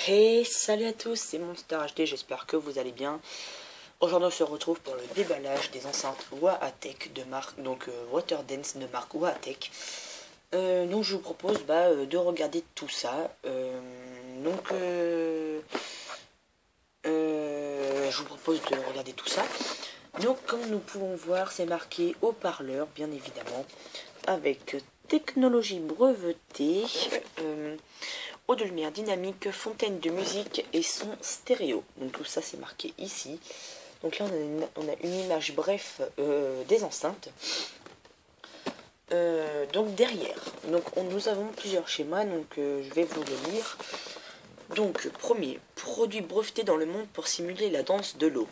Hey, salut à tous, c'est Monster HD, j'espère que vous allez bien. Aujourd'hui on se retrouve pour le déballage des enceintes Waatec de marque, Water Dance de marque Waatec. Donc je vous propose de regarder tout ça. Je vous propose de regarder tout ça. Donc comme nous pouvons voir, c'est marqué haut-parleur, bien évidemment, avec technologie brevetée. Eau de lumière dynamique, fontaine de musique et son stéréo. Donc tout ça c'est marqué ici. Donc là on a une image bref des enceintes. Donc derrière, nous avons plusieurs schémas, je vais vous le lire. Donc premier, produit breveté dans le monde pour simuler la danse de l'eau.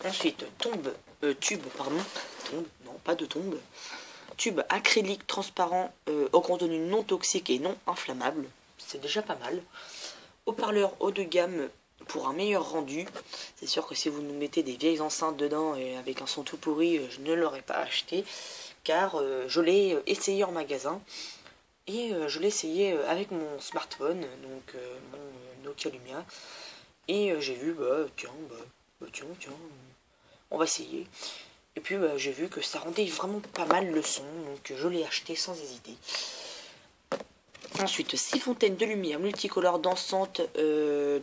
Ensuite, tube, non pas de tombe. Tube acrylique transparent au contenu non toxique et non inflammable. C'est déjà pas mal. Haut-parleur haut de gamme pour un meilleur rendu. C'est sûr que si vous nous mettez des vieilles enceintes dedans et avec un son tout pourri, je ne l'aurais pas acheté. Car je l'ai essayé en magasin. Et je l'ai essayé avec mon smartphone, mon Nokia Lumia. Et j'ai vu, tiens, on va essayer. Et puis j'ai vu que ça rendait vraiment pas mal le son, donc je l'ai acheté sans hésiter. Ensuite, 6 fontaines de lumière multicolores dansantes,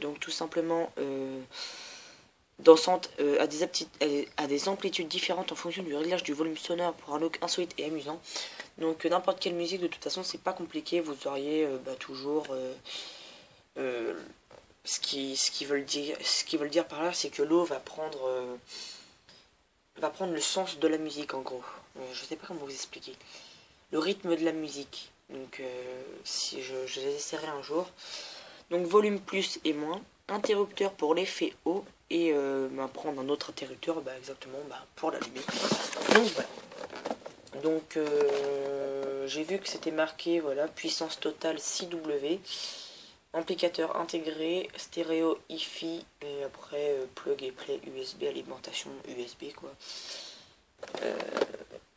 donc tout simplement dansantes à des amplitudes différentes en fonction du réglage du volume sonore pour un look insolite et amusant. Donc n'importe quelle musique, de toute façon c'est pas compliqué, vous auriez toujours ce qu'ils veulent dire par là, c'est que l'eau va prendre le sens de la musique en gros. Je sais pas comment vous expliquer. Le rythme de la musique. Donc si je les essaierai un jour. Donc volume plus et moins. Interrupteur pour l'effet haut. Et prendre un autre interrupteur exactement pour l'allumer. Donc voilà. Donc j'ai vu que c'était marqué voilà, puissance totale 6W. Amplificateur intégré, stéréo hi-fi et après plug et play USB, alimentation USB quoi.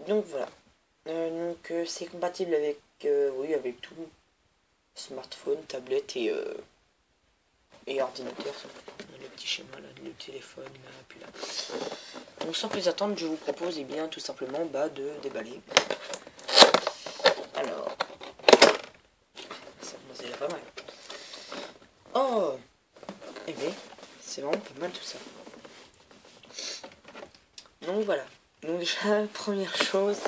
Donc voilà. C'est compatible avec avec tout, smartphone, tablette et ordinateur. Le petit schéma là, le téléphone là, puis là. Donc sans plus attendre, je vous propose tout simplement de déballer. Alors, ça commence déjà pas mal. Oh, eh bien, c'est vraiment pas mal tout ça. Donc voilà. Donc déjà, première chose,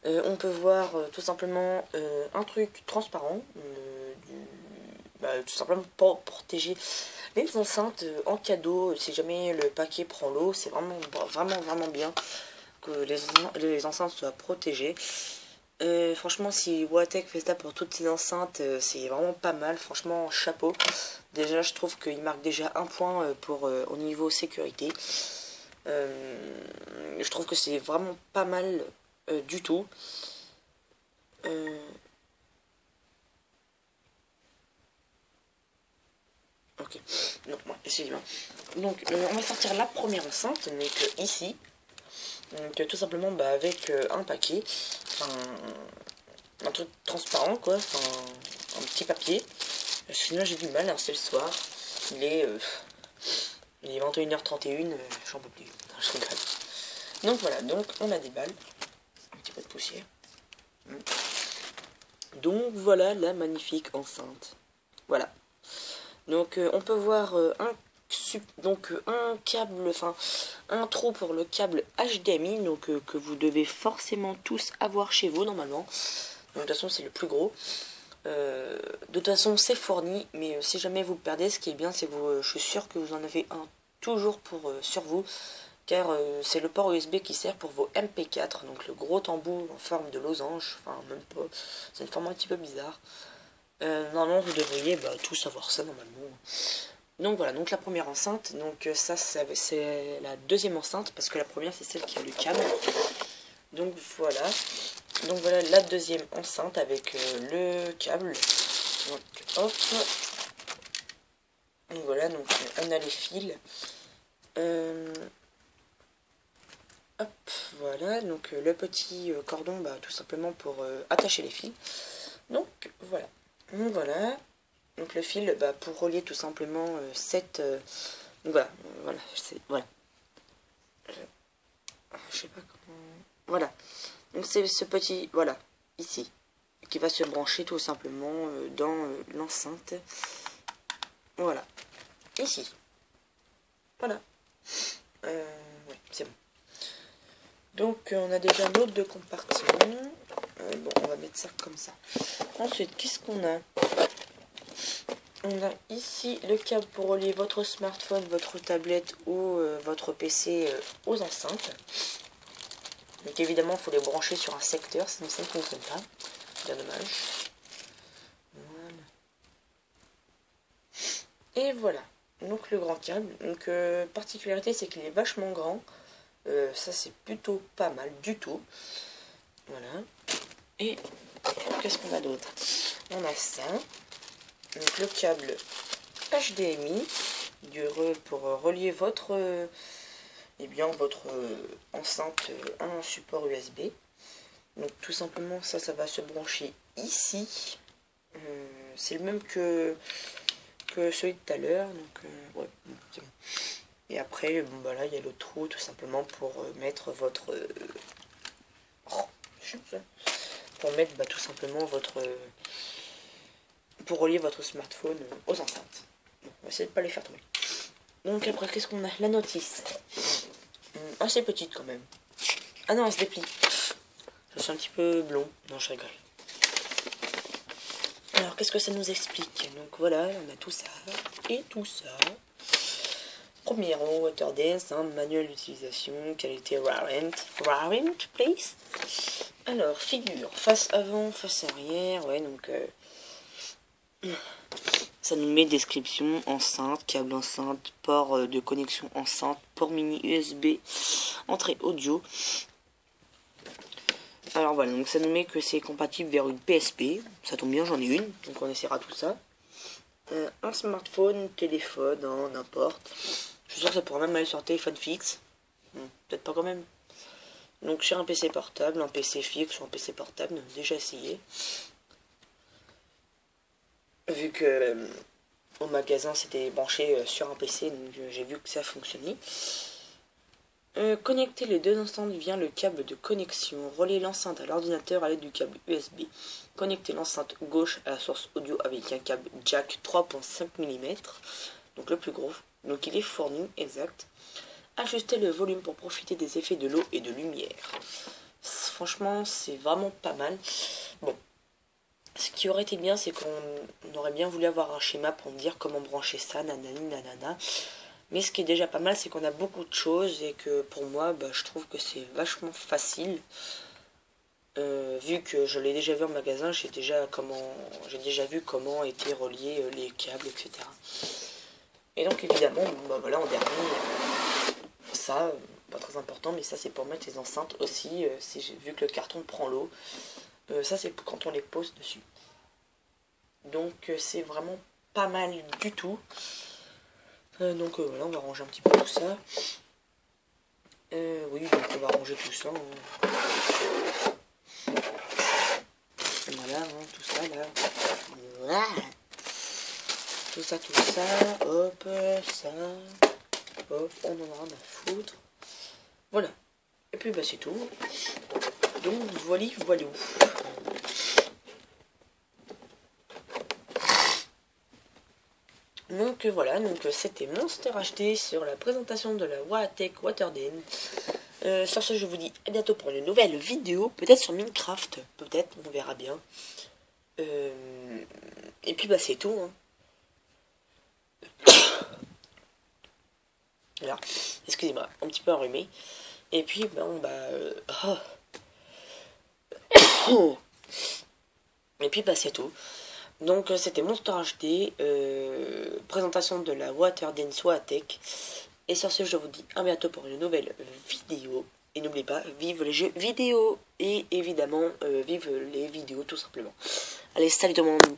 on peut voir tout simplement un truc transparent, tout simplement pour protéger les enceintes en cadeau. Si jamais le paquet prend l'eau, c'est vraiment bien que les enceintes soient protégées. Franchement, si Waatec fait ça pour toutes ses enceintes, c'est vraiment pas mal. Franchement, chapeau. Déjà, je trouve qu'il marque déjà un point au niveau sécurité. Je trouve que c'est vraiment pas mal du tout. Ok, donc excusez-moi. Donc on va sortir la première enceinte, donc ici. Donc tout simplement avec un paquet, un truc transparent quoi, un petit papier. Sinon j'ai du mal, hein, c'est le soir. Il est 21h31, j'en peux plus. Non, je rigole. Donc voilà, donc on a des balles. Un petit peu de poussière. Donc voilà la magnifique enceinte. Voilà. Donc on peut voir un câble, un trou pour le câble HDMI, que vous devez forcément tous avoir chez vous normalement. Donc, de toute façon c'est le plus gros. De toute façon c'est fourni, mais si jamais vous le perdez, ce qui est bien c'est que je suis sûr que vous en avez un toujours sur vous, car c'est le port USB qui sert pour vos MP4, donc le gros embout en forme de losange, même pas, c'est une forme un petit peu bizarre. Normalement vous devriez tout savoir ça normalement. Donc voilà, donc la première enceinte, donc ça c'est la deuxième enceinte, parce que la première c'est celle qui a le câble. Donc voilà la deuxième enceinte avec le câble. Donc hop. Donc voilà, donc on a les fils. Hop, voilà, donc le petit cordon, tout simplement pour attacher les fils. Donc voilà. Donc le fil, bah, pour relier tout simplement cette... voilà, voilà. Je sais pas comment... Voilà. Donc c'est ce petit, voilà, ici, qui va se brancher tout simplement dans l'enceinte. Voilà. Ici. Voilà. Oui, c'est bon. Donc on a déjà nos deux compartiments. Bon, on va mettre ça comme ça. Ensuite, qu'est-ce qu'on a? On a ici le câble pour relier votre smartphone, votre tablette ou votre PC aux enceintes. Donc évidemment, il faut les brancher sur un secteur, sinon ça ne fonctionne pas. Bien dommage. Voilà. Et voilà. Donc le grand câble. Donc particularité, c'est qu'il est vachement grand. Ça c'est plutôt pas mal du tout. Voilà. Et qu'est-ce qu'on a d'autre? On a ça. Donc le câble HDMI pour relier votre votre enceinte à un support USB. Donc tout simplement ça va se brancher ici. C'est le même que celui de tout à l'heure. Donc ouais, c'est bon. Et après bon, bah là il y a le trou tout simplement pour mettre votre pour mettre tout simplement votre pour relier votre smartphone aux enceintes. Donc, on va essayer de pas les faire tomber. Donc après qu'est-ce qu'on a? La notice. Assez petite quand même. Ah non, elle se déplie. Je suis un petit peu blond. Non, je rigole. Alors qu'est-ce que ça nous explique? Donc voilà, on a tout ça et tout ça. Premier rang, Water Dance, manuel d'utilisation, qualité Warrant, please. Alors, figure, face avant, face arrière, ouais, donc ça nous met description, enceinte, câble enceinte, port de connexion enceinte, port mini USB, entrée audio. Alors voilà, donc ça nous met que c'est compatible vers une PSP, ça tombe bien, j'en ai une, donc on essaiera tout ça. Un smartphone, téléphone, n'importe. Je suis sûr que ça pourra même aller sur téléphone fixe. Peut-être pas quand même. Donc sur un PC portable, un PC fixe ou un PC portable, déjà essayé. Vu que au magasin c'était branché sur un PC, donc j'ai vu que ça fonctionnait. Connecter les deux enceintes via le câble de connexion. Relier l'enceinte à l'ordinateur à l'aide du câble USB. Connecter l'enceinte gauche à la source audio avec un câble jack 3.5 mm. Donc le plus gros. Donc il est fourni, exact. Ajuster le volume pour profiter des effets de l'eau et de lumière. Franchement, c'est vraiment pas mal. Bon. Ce qui aurait été bien, c'est qu'on aurait bien voulu avoir un schéma pour me dire comment brancher ça, nanani, nanana. Mais ce qui est déjà pas mal, c'est qu'on a beaucoup de choses et que pour moi, je trouve que c'est vachement facile. Vu que je l'ai déjà vu en magasin, j'ai déjà vu comment étaient reliés les câbles, etc. Et donc évidemment, voilà, en dernier, ça, pas très important, mais ça c'est pour mettre les enceintes aussi, vu que le carton prend l'eau. Ça c'est quand on les pose dessus. Donc c'est vraiment pas mal du tout. Donc voilà, on va ranger un petit peu tout ça. Oui, donc on va ranger tout ça. Voilà, tout ça là. Voilà. Tout ça, hop, ça. Hop, on en a rien à foutre. Voilà. Et puis c'est tout. Donc voilà. Donc voilà, donc c'était Monster HD sur la présentation de la Watech WaterDen. Sur ce, je vous dis à bientôt pour une nouvelle vidéo, peut-être sur Minecraft, peut-être, on verra bien. Et puis c'est tout. Alors, excusez-moi, un petit peu enrhumé. Et puis Et puis c'est tout. Donc c'était Monster HD, présentation de la WaterDen Watech. Et sur ce, je vous dis à bientôt pour une nouvelle vidéo. Et n'oubliez pas, vive les jeux vidéo. Et évidemment, vive les vidéos tout simplement. Allez, salut tout le monde.